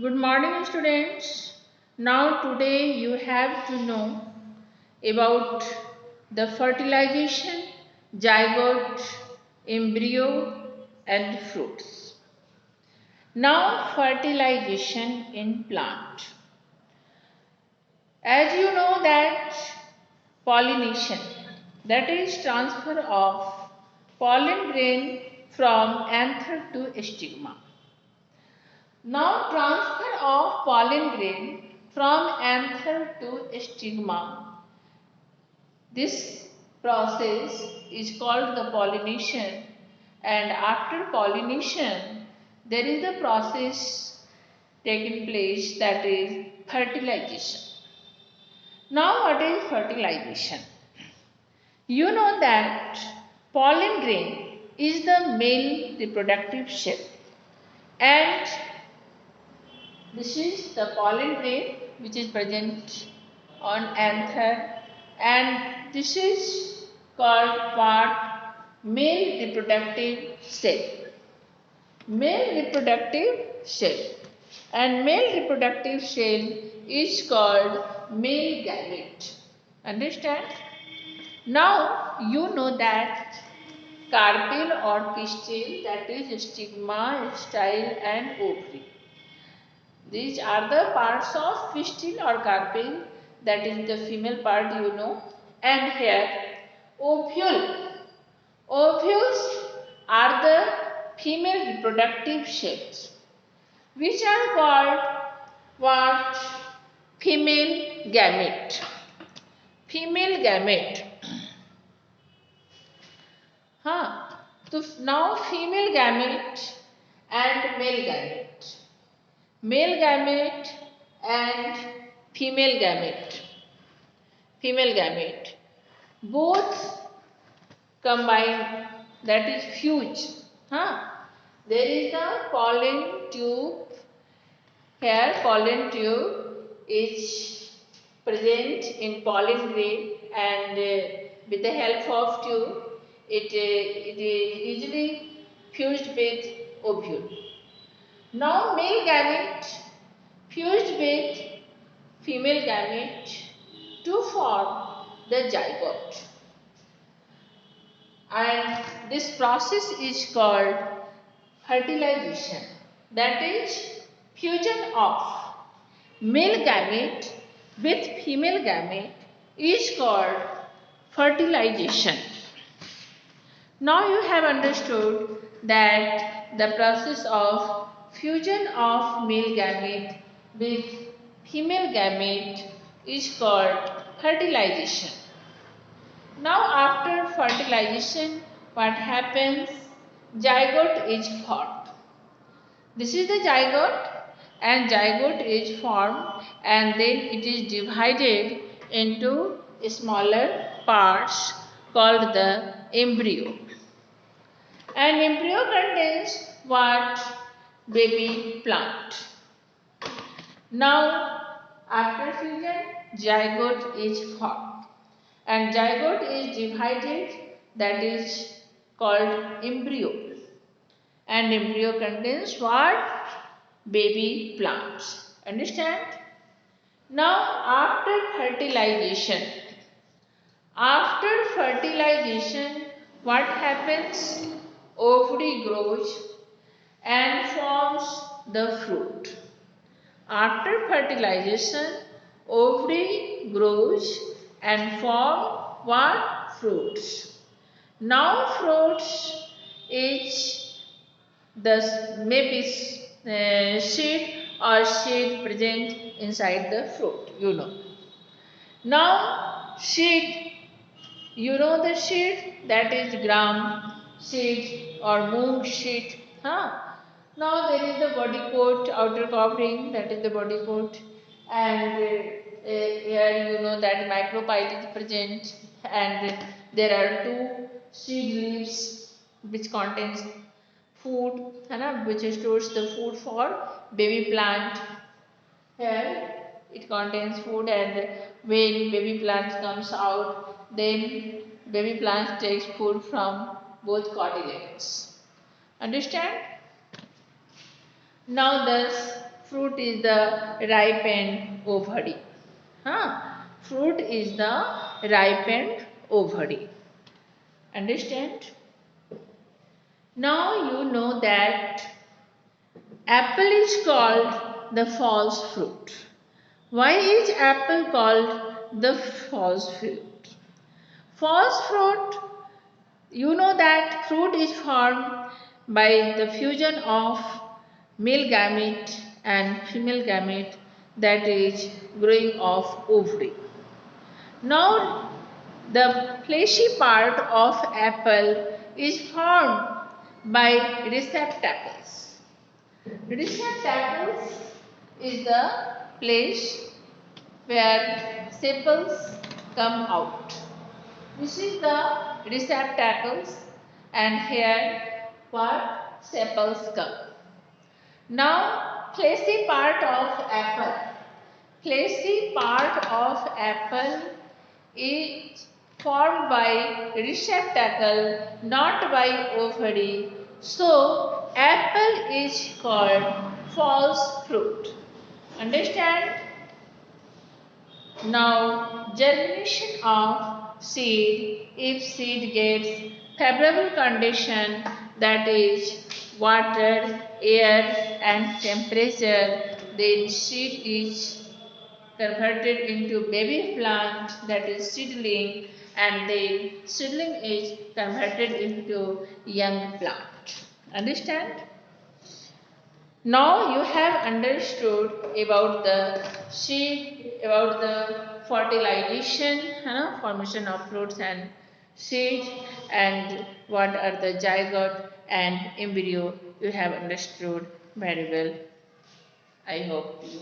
Good morning, students. Now, today you have to know about the fertilization, zygote, embryo, and fruits. Now, fertilization in plant. As you know that pollination, that is transfer of pollen grain from anther to stigma. Now transfer of pollen grain from anther to stigma. This process is called the pollination, and after pollination there is the process taking place, that is fertilization. Now what is fertilization? You know that pollen grain is the male reproductive cell, and this is the pollen grain which is present on anther, and this is called part male reproductive cell. Male reproductive cell, and male reproductive cell is called male gamete. Understand? Now you know that carpel or pistil, that is stigma, style and ovary. These are the parts of pistil or carpel, that is the female part, you know. And here ovule. Ovules are the female reproductive cells, which are called what? Female gamete. Female gamete. So now female gamete and male gamete. Male gamete and female gamete. Female gamete. Both combine, that is fuse. There is a pollen tube. Here pollen tube is present in pollen grain, and with the help of tube it is easily fused with ovule. Now male gamete fused with female gamete to form the zygote, and this process is called fertilization, that is fusion of male gamete with female gamete is called fertilization. Now you have understood that the process of fusion of male gamete with female gamete is called fertilization. Now after fertilization, what happens? Zygote is formed. This is the zygote, and zygote is formed, and then it is divided into smaller parts called the embryo. And embryo contains what? Baby plant. Now after fusion, zygote is formed, and zygote is divided, that is called embryo, and embryo contains what? Baby plants. Understand? Now after fertilization, what happens? Ovary grows and forms the fruit. After fertilization, ovary grows and form what? Fruits. Now fruits is the maybe seed or seed present inside the fruit, you know. Now seed, you know the seed, that is gram seed or moong seed. Now there is the body coat, outer covering, that is the body coat, and here you know that micropyle is present, and there are two seed leaves which contains food, which stores the food for baby plant. Here it contains food, and when baby plant comes out, then baby plant takes food from both cartilages. Understand? Now thus fruit is the ripened ovary. Fruit is the ripened ovary. Understand? Now you know that apple is called the false fruit. Why is apple called the false fruit? False fruit, you know that fruit is formed by the fusion of male gamete and female gamete, that is growing of ovary. Now the fleshy part of apple is formed by receptacles. Receptacles is the place where sepals come out. This is the receptacles, and here what sepals come. Now fleshy part of apple. Fleshy part of apple is formed by receptacle, not by ovary. So apple is called false fruit. Understand? Now germination of seed, if seed gets favorable condition, that is water, air and temperature, then seed is converted into baby plant, that is seedling, and then seedling is converted into young plant. Understand? Now you have understood about the seed, about the fertilization, formation of fruits and seed, and what are the zygote and embryo. You have understood very well. I hope you.